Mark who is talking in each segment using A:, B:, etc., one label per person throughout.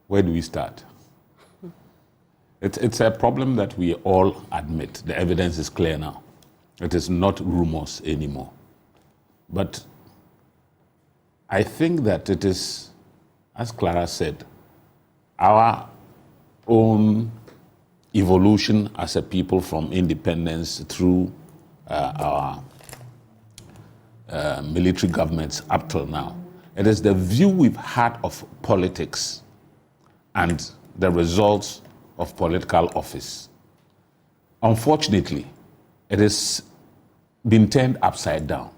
A: Where do we start? It's a problem that we all admit. The evidence is clear now. It is not rumors anymore. But I think that it is, as Clara said, our own evolution as a people from independence through our military governments up till now. It is the view we've had of politics and the results of political office. Unfortunately, it has been turned upside down.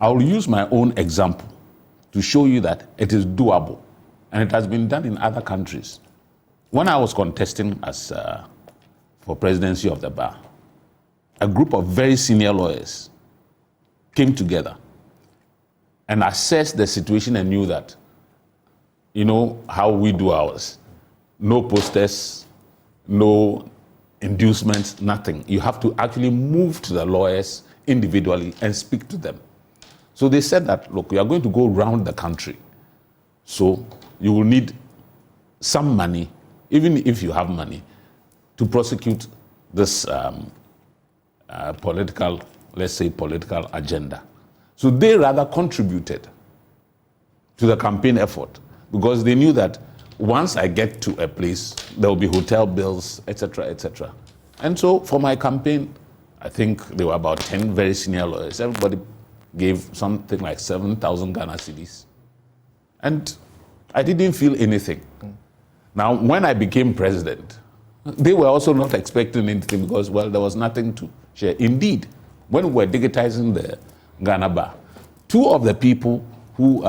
A: I will use my own example to show you that it is doable, and it has been done in other countries. When I was contesting as for presidency of the bar, a group of very senior lawyers came together and assessed the situation and knew that, you know how we do ours. No posters, no inducements, nothing. You have to actually move to the lawyers individually and speak to them. So they said that, look, we are going to go around the country. So you will need some money, even if you have money, to prosecute this political, let's say, political agenda. So they rather contributed to the campaign effort because they knew that once I get to a place, there will be hotel bills, etc., etc. And so for my campaign, I think there were about 10 very senior lawyers. Everybody gave something like 7,000 Ghana cedis. And I didn't feel anything. Now, when I became president, they were also not expecting anything because, well, there was nothing to share. Indeed, when we were digitizing the Ghana bar, two of the people who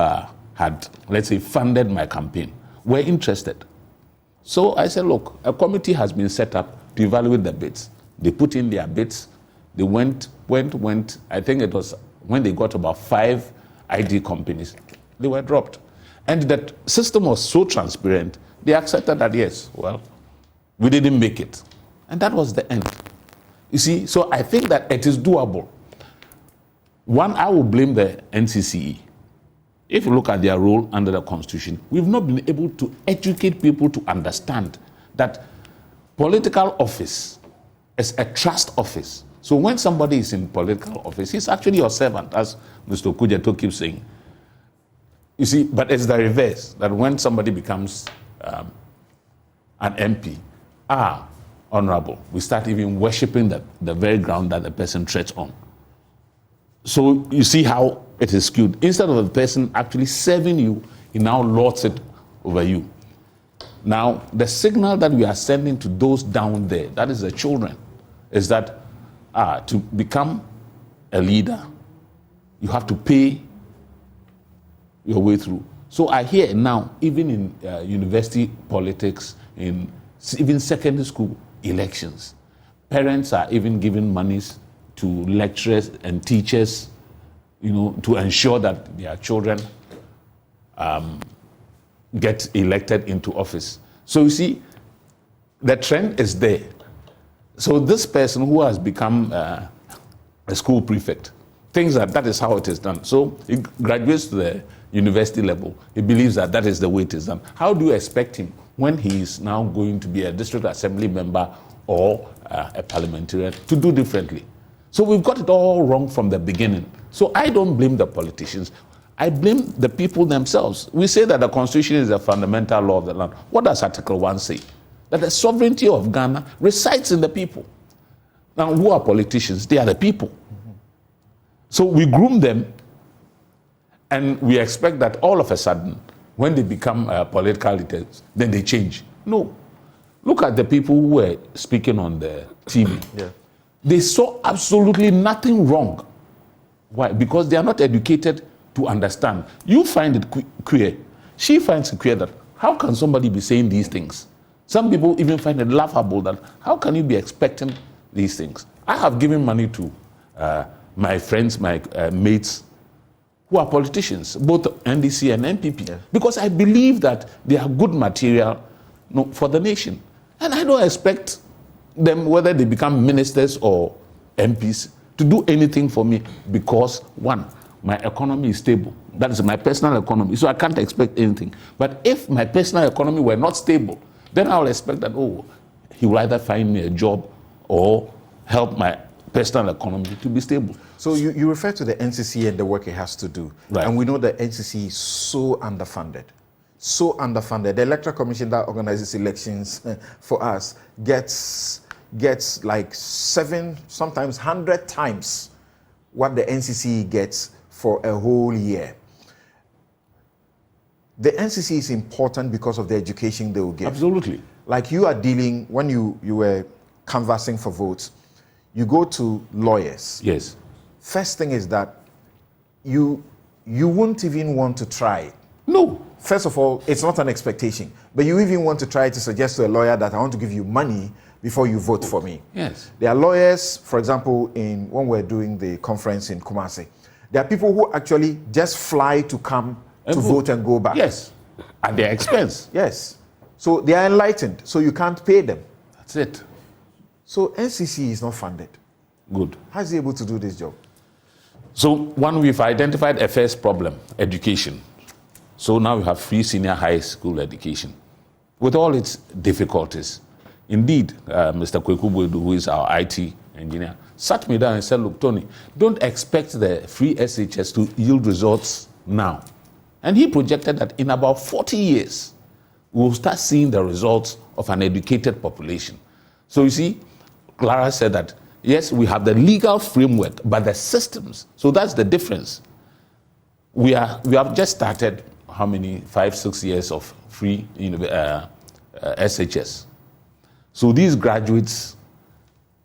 A: had, let's say, funded my campaign were interested. So I said, look, a committee has been set up to evaluate the bids. They put in their bids. They went. I think it was when they got about 5 ID companies, they were dropped. And that system was so transparent, they accepted that, yes, well, we didn't make it. And that was the end. You see, so I think that it is doable. One, I will blame the NCCE. If you look at their role under the Constitution, we've not been able to educate people to understand that political office is a trust office. So when somebody is in political office, he's actually your servant, as Mr. Kujeto keeps saying. You see, but it's the reverse, that when somebody becomes an MP, honorable, we start even worshipping the very ground that the person treads on. So you see how it is skewed. Instead of the person actually serving you, he now lords it over you. Now, the signal that we are sending to those down there, that is the children, is that to become a leader, you have to pay your way through. So I hear now, even in university politics, in even secondary school elections, parents are even giving monies to lecturers and teachers, you know, to ensure that their children get elected into office. So you see, the trend is there. So this person who has become a school prefect thinks that that is how it is done. So he graduates to the university level. He believes that that is the way it is done. How do you expect him when he is now going to be a district assembly member or a parliamentarian to do differently? So we've got it all wrong from the beginning. So I don't blame the politicians. I blame the people themselves. We say that the Constitution is a fundamental law of the land. What does Article 1 say? That the sovereignty of Ghana resides in the people. Now, who are politicians? They are the people. So we groom them, and we expect that all of a sudden, when they become political leaders, then they change. No. Look at the people who were speaking on the TV.
B: Yeah.
A: They saw absolutely nothing wrong. Why? Because they are not educated to understand. You find it queer. She finds it queer that how can somebody be saying these things? Some people even find it laughable that how can you be expecting these things? I have given money to my friends, my mates, who are politicians, both NDC and NPP, because I believe that they are good material for the nation. And I don't expect them, whether they become ministers or MPs, to do anything for me because, one, my economy is stable. That is my personal economy. So I can't expect anything. But if my personal economy were not stable, then I will expect that, oh, he will either find me a job or help my personal economy to be stable.
B: So you refer to the NCCE and the work it has to do.
A: Right.
B: And we know the NCCE is so underfunded. So underfunded. The Electoral Commission that organizes elections for us gets like 7, sometimes 100 times what the NCCE gets for a whole year. The NCCE is important because of the education they will give.
A: Absolutely.
B: Like you are dealing, when you were canvassing for votes, you go to lawyers.
A: Yes.
B: First thing is that you won't even want to try it.
A: No.
B: First of all, it's not an expectation, but you even want to try to suggest to a lawyer that I want to give you money before you vote for me.
A: Yes.
B: There are lawyers, for example, when we're doing the conference in Kumasi, there are people who actually just fly to come to vote and go back.
A: Yes. At their expense.
B: Yes. So they are enlightened, so you can't pay them.
A: That's it.
B: So NCCE is not funded.
A: Good.
B: How is he able to do this job?
A: So one, we've identified a first problem, education. So now we have free senior high school education with all its difficulties. Indeed, Mr. Kweku Boydu, who is our IT engineer, sat me down and said, look, Tony, don't expect the free SHS to yield results now. And he projected that in about 40 years, we'll start seeing the results of an educated population. So you see, Clara said that, yes, we have the legal framework, but the systems. So that's the difference. We have just started, how many, 5-6 years of free SHS. So these graduates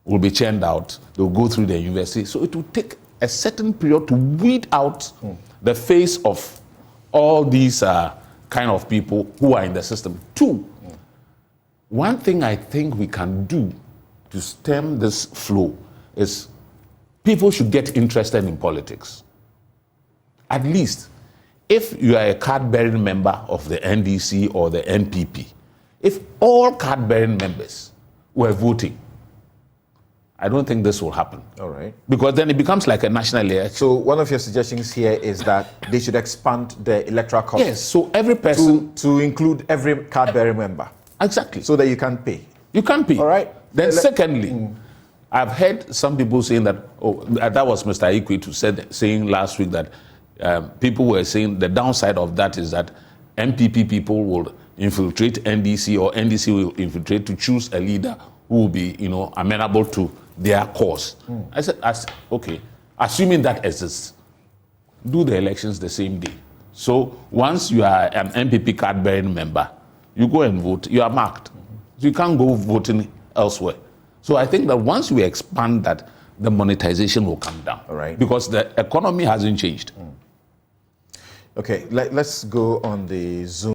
A: will be churned out. They'll go through the university. So it will take a certain period to weed out the face of all these kind of people who are in the system. Two, one thing I think we can do to stem this flow is people should get interested in politics. At least, if you are a card-bearing member of the NDC or the NPP, if all card-bearing members were voting, I don't think this will happen.
B: All right.
A: Because then it becomes like a national election.
B: So one of your suggestions here is that they should expand the electoral college.
A: Yes, so every person...
B: To include every card-bearing member.
A: Exactly.
B: So that you can pay.
A: You can pay.
B: All right.
A: Then secondly, I've heard some people saying that, that was Mr. Ikwetu saying last week that people were saying the downside of that is that MPP people will infiltrate NDC or NDC will infiltrate to choose a leader who will be, amenable to their cause. I said, okay, assuming that exists, do the elections the same day. So once you are an MPP card-bearing member, you go and vote, you are marked. So you can't go voting elsewhere. So I think that once we expand that, the monetization will come down.
B: All right.
A: Because the economy hasn't changed.
B: Okay, let's go on the Zoom.